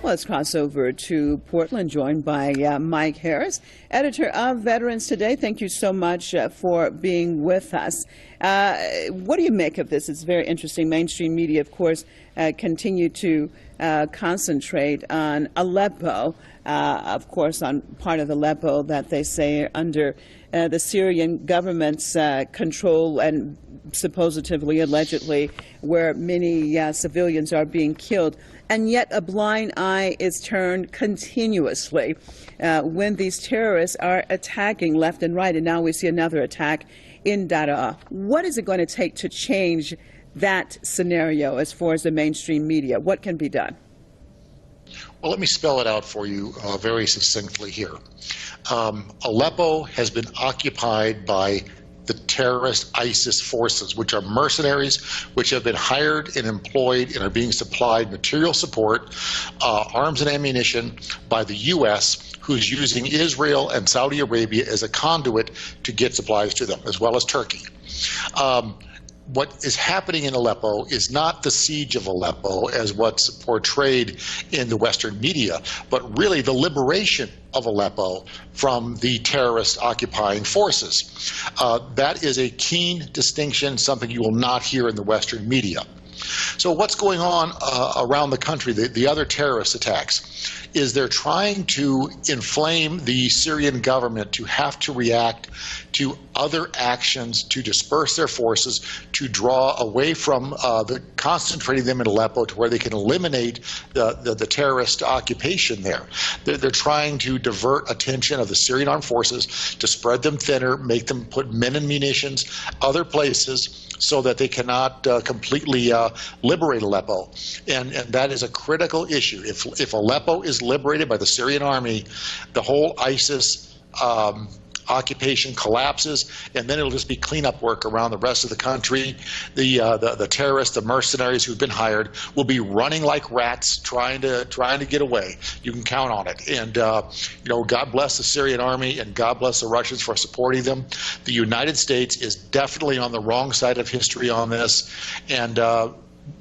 let's cross over to Portland, joined by Mike Harris, editor of Veterans Today. Thank you so much for being with us. What do you make of this? It's very interesting. Mainstream media, of course, continue to concentrate on Aleppo, of course, on part of Aleppo that they say are under the Syrian government's control and supposedly, allegedly, where many civilians are being killed. And yet a blind eye is turned continuously when these terrorists are attacking left and right. And now we see another attack in Daraa. What is it going to take to change that scenario as far as the mainstream media? What can be done? Well, let me spell it out for you very succinctly here. Aleppo has been occupied by the terrorist ISIS forces, which are mercenaries, which have been hired and employed and are being supplied material support, arms and ammunition by the U.S., who's using Israel and Saudi Arabia as a conduit to get supplies to them, as well as Turkey. What is happening in Aleppo is not the siege of Aleppo as what's portrayed in the Western media, but really the liberation of Aleppo from the terrorist occupying forces. That is a keen distinction, something you will not hear in the Western media. So what's going on around the country, the other terrorist attacks, is they're trying to inflame the Syrian government to have to react to other actions to disperse their forces, to draw away from concentrating them in Aleppo to where they can eliminate the terrorist occupation there. They're trying to divert attention of the Syrian armed forces, to spread them thinner, make them put men and munitions other places so that they cannot completely liberate Aleppo. And that is a critical issue. If Aleppo is liberated by the Syrian army, the whole ISIS occupation collapses, and then it'll just be cleanup work around the rest of the country. The terrorists, the mercenaries who've been hired, will be running like rats, trying to get away. You can count on it. And God bless the Syrian army, and God bless the Russians for supporting them. The United States is definitely on the wrong side of history on this, and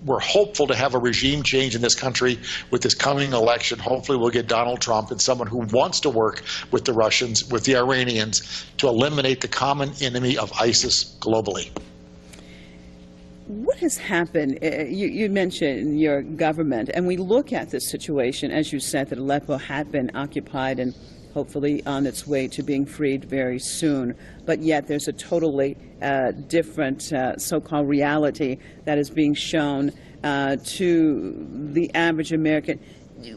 we're hopeful to have a regime change in this country with this coming election. Hopefully we'll get Donald Trump and someone who wants to work with the Russians, with the Iranians, to eliminate the common enemy of ISIS globally. What has happened? You mentioned your government, and we look at this situation, as you said, that Aleppo had been occupied and hopefully on its way to being freed very soon. But yet there's a totally different so-called reality that is being shown to the average American.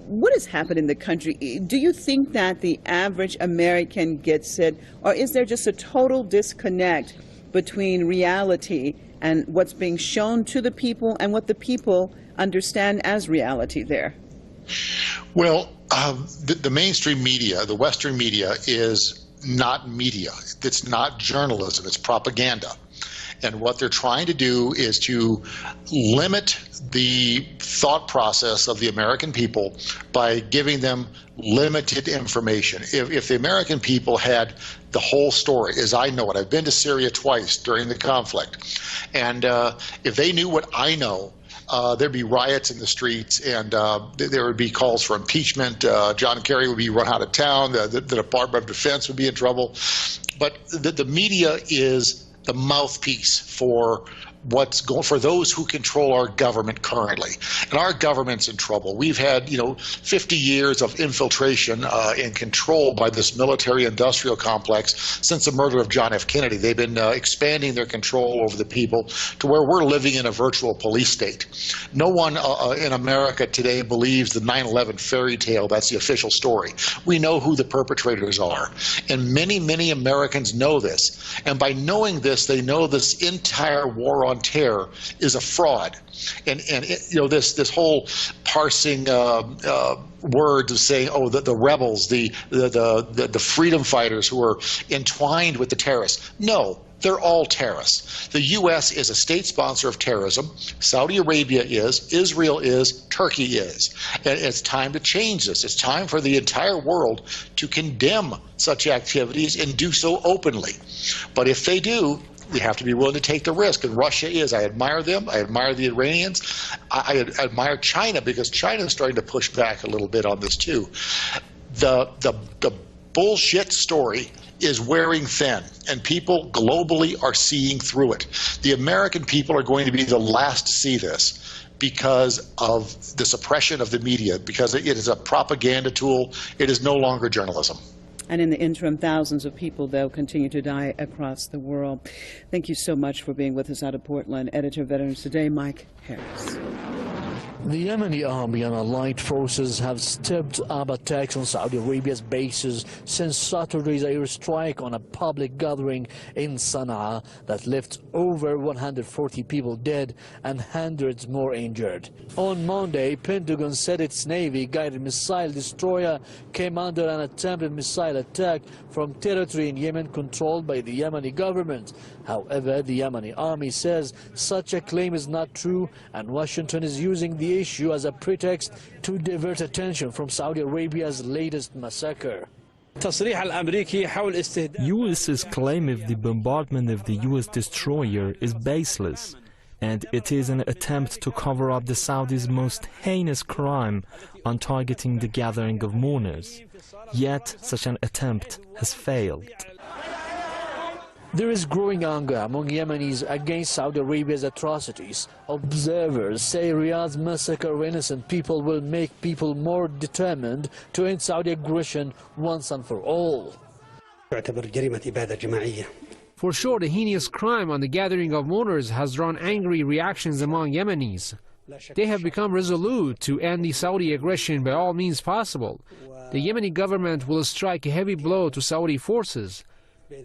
What has happened in the country? Do you think that the average American gets it, or is there just a total disconnect between reality and what's being shown to the people and what the people understand as reality there? Well, the mainstream media, the Western media, is not media. It's not journalism. It's propaganda. And what they're trying to do is to limit the thought process of the American people by giving them limited information. If the American people had the whole story, as I know it, I've been to Syria twice during the conflict, and if they knew what I know, there'd be riots in the streets, and there would be calls for impeachment. John Kerry would be run out of town. The Department of Defense would be in trouble. But the media is the mouthpiece for what's going for those who control our government currently. And our government's in trouble. We've had 50 years of infiltration and control by this military-industrial complex since the murder of John F. Kennedy. They've been expanding their control over the people to where we're living in a virtual police state. No one in America today believes the 9/11 fairy tale. That's the official story. We know who the perpetrators are. And many, many Americans know this. And by knowing this, they know this entire war on terror is a fraud. And this whole parsing words of saying, oh, the rebels, the freedom fighters who are entwined with the terrorists. No, they're all terrorists. The U.S. is a state sponsor of terrorism. Saudi Arabia is. Israel is. Turkey is. And it's time to change this. It's time for the entire world to condemn such activities and do so openly. But if they do, we have to be willing to take the risk, and Russia is. I admire them. I admire the Iranians. I admire China, because China is starting to push back a little bit on this too. The bullshit story is wearing thin, and people globally are seeing through it. The American people are going to be the last to see this because of the suppression of the media, because it is a propaganda tool. It is no longer journalism. And in the interim, thousands of people, though, continue to die across the world. Thank you so much for being with us out of Portland. Editor of Veterans Today, Mike Harris. The Yemeni army and allied forces have stepped up attacks on Saudi Arabia's bases since Saturday's airstrike on a public gathering in Sana'a that left over 140 people dead and hundreds more injured. On Monday, Pentagon said its Navy-guided missile destroyer came under an attempted missile attack from territory in Yemen controlled by the Yemeni government. However, the Yemeni army says such a claim is not true, and Washington is using the issue as a pretext to divert attention from Saudi Arabia's latest massacre. US's claim of the bombardment of the US destroyer is baseless, and it is an attempt to cover up the Saudis' most heinous crime on targeting the gathering of mourners. Yet such an attempt has failed. There is growing anger among Yemenis against Saudi Arabia's atrocities. Observers say Riyadh's massacre of innocent people will make people more determined to end Saudi aggression once and for all. For sure, the heinous crime on the gathering of mourners has drawn angry reactions among Yemenis. They have become resolute to end the Saudi aggression by all means possible. The Yemeni government will strike a heavy blow to Saudi forces.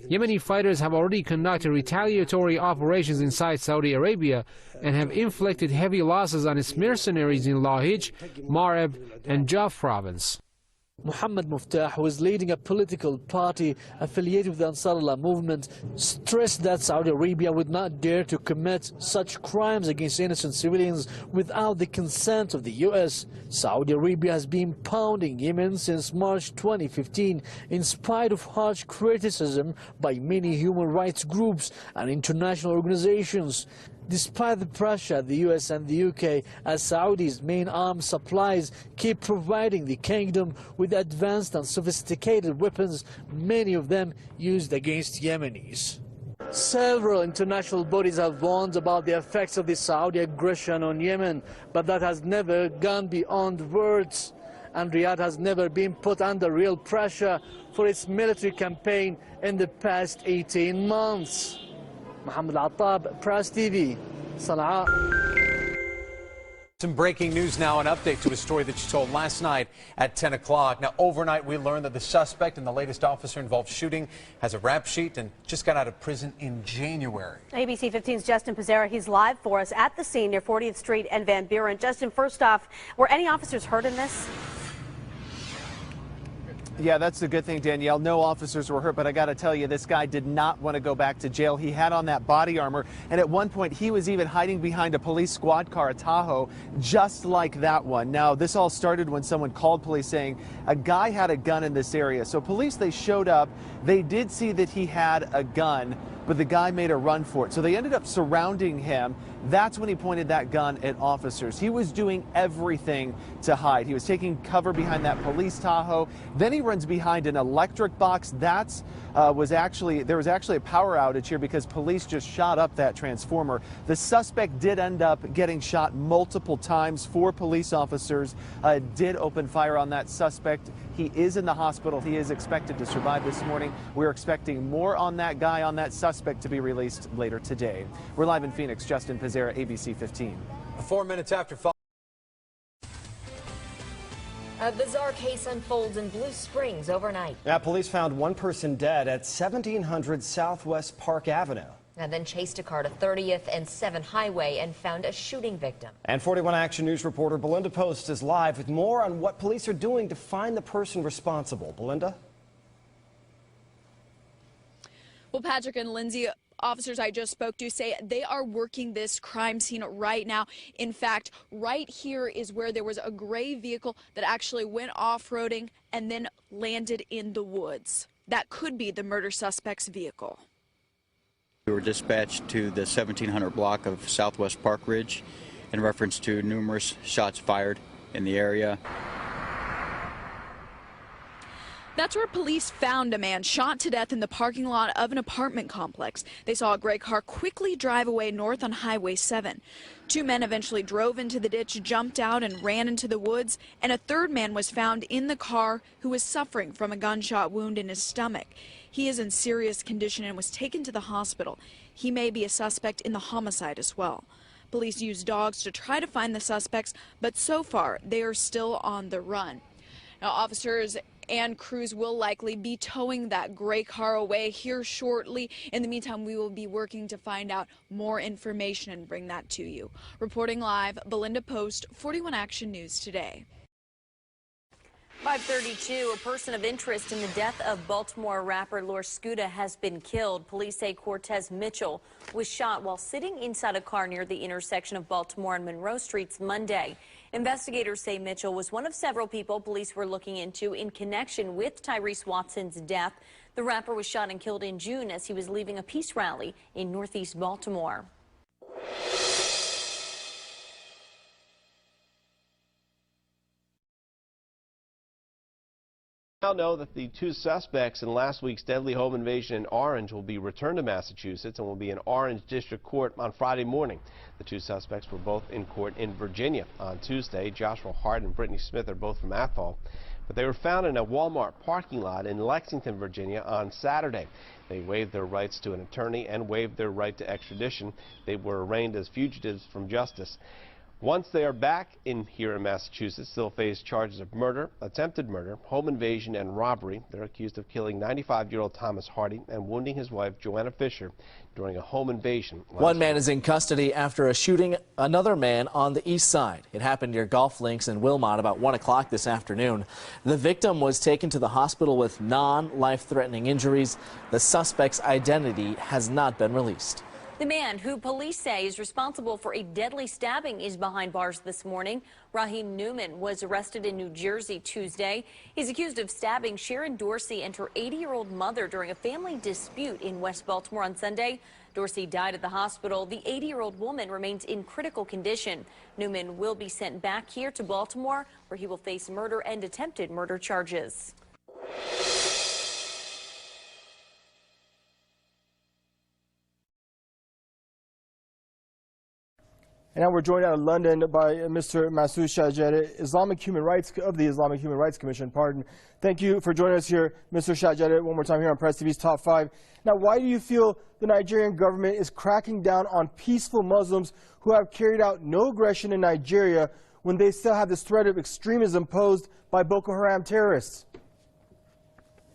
Yemeni fighters have already conducted retaliatory operations inside Saudi Arabia and have inflicted heavy losses on its mercenaries in Lahij, Marib, and Jaf province. Muhammad Muftah, who is leading a political party affiliated with the Ansarullah movement, stressed that Saudi Arabia would not dare to commit such crimes against innocent civilians without the consent of the U.S. Saudi Arabia has been pounding Yemen since March 2015 in spite of harsh criticism by many human rights groups and international organizations. Despite the pressure, the US and the UK, as Saudi's main arms supplies, keep providing the kingdom with advanced and sophisticated weapons, many of them used against Yemenis. Several international bodies have warned about the effects of the Saudi aggression on Yemen, but that has never gone beyond words. And Riyadh has never been put under real pressure for its military campaign in the past 18 months. Mohammed Attab, Press TV, Sana'a. Some breaking news now, an update to a story that you told last night at 10 o'clock. Now, overnight, we learned that the suspect in the latest officer-involved shooting has a rap sheet and just got out of prison in January. ABC 15's Justin Pizzera, he's live for us at the scene near 40th Street and Van Buren. Justin, first off, were any officers hurt in this? Yeah, that's the good thing, Danielle. No officers were hurt, but I got to tell you, this guy did not want to go back to jail. He had on that body armor, and at one point, he was even hiding behind a police squad car, a Tahoe, just like that one. Now, this all started when someone called police saying a guy had a gun in this area. So police, they showed up. They did see that he had a gun, but the guy made a run for it. So they ended up surrounding him. That's when he pointed that gun at officers. He was doing everything to hide. He was taking cover behind that police Tahoe. Then he runs behind an electric box. There was actually a power outage here because police just shot up that transformer. The suspect did end up getting shot multiple times. 4 police officers did open fire on that suspect. He is in the hospital. He is expected to survive this morning. We're expecting more on that guy, on that suspect, to be released later today. We're live in Phoenix. Justin Pizzera, ABC 15. 4 minutes after 5. A bizarre case unfolds in Blue Springs overnight. Yeah, police found one person dead at 1700 Southwest Park Avenue. And then chased a car to 30th and 7th Highway and found a shooting victim. And 41 Action News reporter Belinda Post is live with more on what police are doing to find the person responsible. Belinda? Well, Patrick and Lindsay, officers I just spoke to say they are working this crime scene right now. In fact, right here is where there was a gray vehicle that actually went off-roading and then landed in the woods. That could be the murder suspect's vehicle. We were dispatched to the 1700 block of Southwest Park Ridge in reference to numerous shots fired in the area. That's where police found a man shot to death in the parking lot of an apartment complex. They saw a gray car quickly drive away north on Highway 7. Two men eventually drove into the ditch, jumped out and ran into the woods, and a third man was found in the car who was suffering from a gunshot wound in his stomach. He is in serious condition and was taken to the hospital. He may be a suspect in the homicide as well. Police used dogs to try to find the suspects, but so far they are still on the run. Now, officers and crews will likely be towing that gray car away here shortly. In the meantime, we will be working to find out more information and bring that to you. Reporting live, Belinda Post, 41 Action News Today. 5:32, a person of interest in the death of Baltimore rapper Lord Scooter has been killed. Police say Cortez Mitchell was shot while sitting inside a car near the intersection of Baltimore and Monroe Streets Monday. Investigators say Mitchell was one of several people police were looking into in connection with Tyrese Watson's death. The rapper was shot and killed in June as he was leaving a peace rally in Northeast Baltimore. Now know that the two suspects in last week's deadly home invasion in Orange will be returned to Massachusetts and will be in Orange District Court on Friday morning. The two suspects were both in court in Virginia on Tuesday. Joshua Hart and Brittany Smith are both from Athol, but they were found in a Walmart parking lot in Lexington, Virginia on Saturday. They waived their rights to an attorney and waived their right to extradition. They were arraigned as fugitives from justice. Once they are back here in Massachusetts, they'll face charges of murder, attempted murder, home invasion, and robbery. They're accused of killing 95-year-old Thomas Hardy and wounding his wife, Joanna Fisher, during a home invasion. One man is in custody after shooting another man on the east side. It happened near golf links in Wilmot about 1 o'clock this afternoon. The victim was taken to the hospital with non-life-threatening injuries. The suspect's identity has not been released. The man who police say is responsible for a deadly stabbing is behind bars this morning. Raheem Newman was arrested in New Jersey Tuesday. He's accused of stabbing Sharon Dorsey and her 80-year-old mother during a family dispute in West Baltimore on Sunday. Dorsey died at the hospital. The 80-year-old woman remains in critical condition. Newman will be sent back here to Baltimore, where he will face murder and attempted murder charges. And now we're joined out of London by Mr. Masood Shahjedeh, Islamic Human Rights of the Islamic Human Rights Commission. Thank you for joining us here, Mr. Shahjedeh, one more time here on Press TV's Top 5. Now, why do you feel the Nigerian government is cracking down on peaceful Muslims who have carried out no aggression in Nigeria when they still have this threat of extremism posed by Boko Haram terrorists?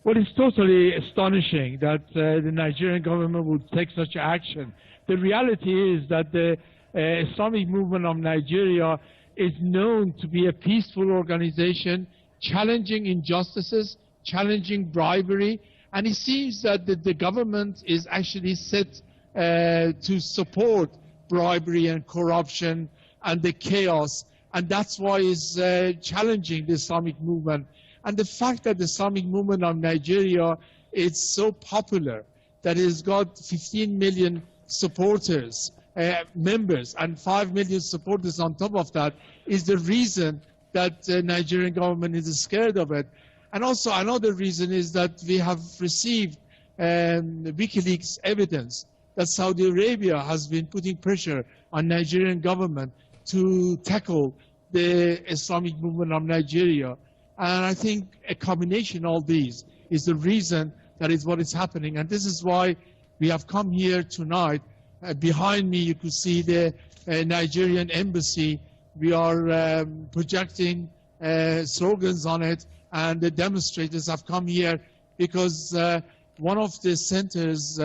Well, it's totally astonishing that the Nigerian government would take such action. The reality is that the Islamic movement of Nigeria is known to be a peaceful organization, challenging injustices, challenging bribery, and it seems that the government is actually set to support bribery and corruption and the chaos, and that's why it's challenging the Islamic movement. And the fact that the Islamic movement of Nigeria is so popular, that it's got 15 million supporters, members, and 5 million supporters on top of that, is the reason that the Nigerian government is scared of it. And also another reason is that we have received WikiLeaks evidence that Saudi Arabia has been putting pressure on Nigerian government to tackle the Islamic movement of Nigeria. And I think a combination of all these is the reason that is what is happening. And this is why we have come here tonight. Behind me, you could see the Nigerian embassy. We are projecting slogans on it, and the demonstrators have come here because one of the centers,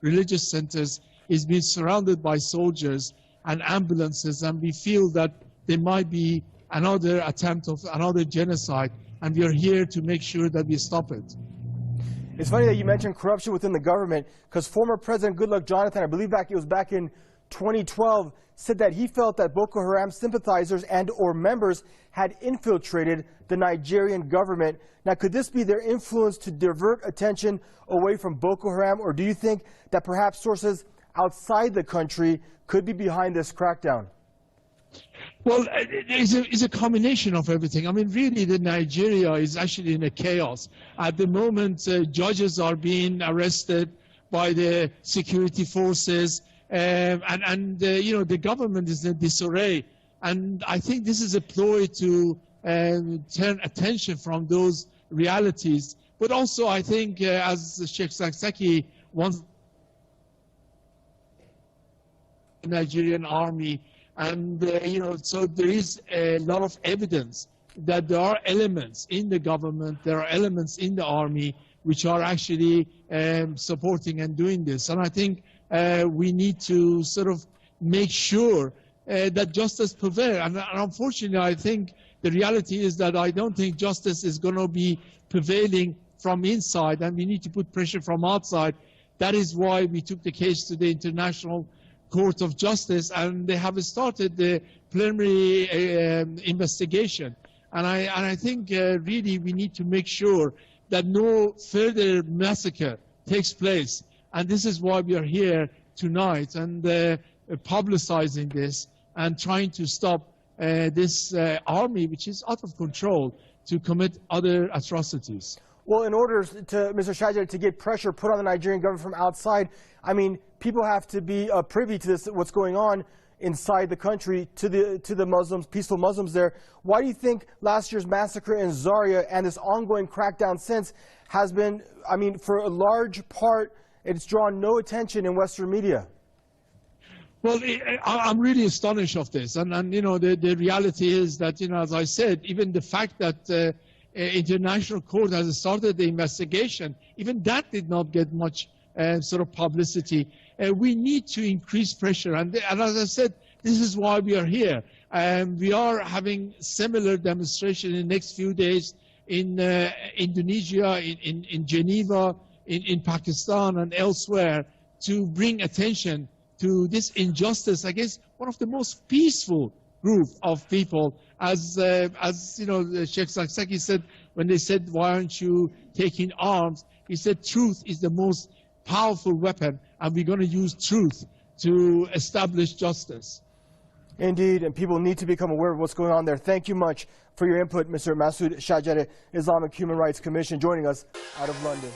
religious centers, is being surrounded by soldiers and ambulances, and we feel that there might be another attempt of another genocide, and we are here to make sure that we stop it. It's funny that you mentioned corruption within the government, because former President Goodluck Jonathan, I believe it was back in 2012 said that he felt that Boko Haram sympathizers and or members had infiltrated the Nigerian government. Now, could this be their influence to divert attention away from Boko Haram, or do you think that perhaps sources outside the country could be behind this crackdown? Well, it's a combination of everything. I mean, really, Nigeria is actually in a chaos. At the moment, judges are being arrested by the security forces, and you know, the government is in disarray. And I think this is a ploy to turn attention from those realities. But also, I think, as Sheikh Zakzaki wants the Nigerian army, and you know, so there is a lot of evidence that there are elements in the government, there are elements in the army which are actually supporting and doing this. And I think we need to sort of make sure that justice prevails. And unfortunately, I think the reality is that I don't think justice is going to be prevailing from inside, and we need to put pressure from outside. That is why we took the case to the International Court of Justice, and they have started the preliminary investigation. And I think really we need to make sure that no further massacre takes place. And this is why we are here tonight and publicizing this and trying to stop this army, which is out of control, to commit other atrocities. Well, in order to, Mr. Shajari, to get pressure put on the Nigerian government from outside, I mean, people have to be privy to this, what's going on inside the country, to the Muslims, peaceful Muslims there. Why do you think last year's massacre in Zaria and this ongoing crackdown since has been, I mean, for a large part, it's drawn no attention in Western media? Well, I'm really astonished of this. And you know, the reality is that, you know, as I said, even the fact that International Court has started the investigation, even that did not get much sort of publicity. We need to increase pressure. And as I said, this is why we are here. We are having similar demonstration in the next few days in Indonesia, in Geneva, in Pakistan and elsewhere, to bring attention to this injustice against one of the most peaceful group of people. As you know, Sheikh Zakzaki said, when they said, why aren't you taking arms? He said, truth is the most powerful weapon, and we're going to use truth to establish justice. Indeed, and people need to become aware of what's going on there. Thank you much for your input, Mr. Masood Shajari, Islamic Human Rights Commission, joining us out of London.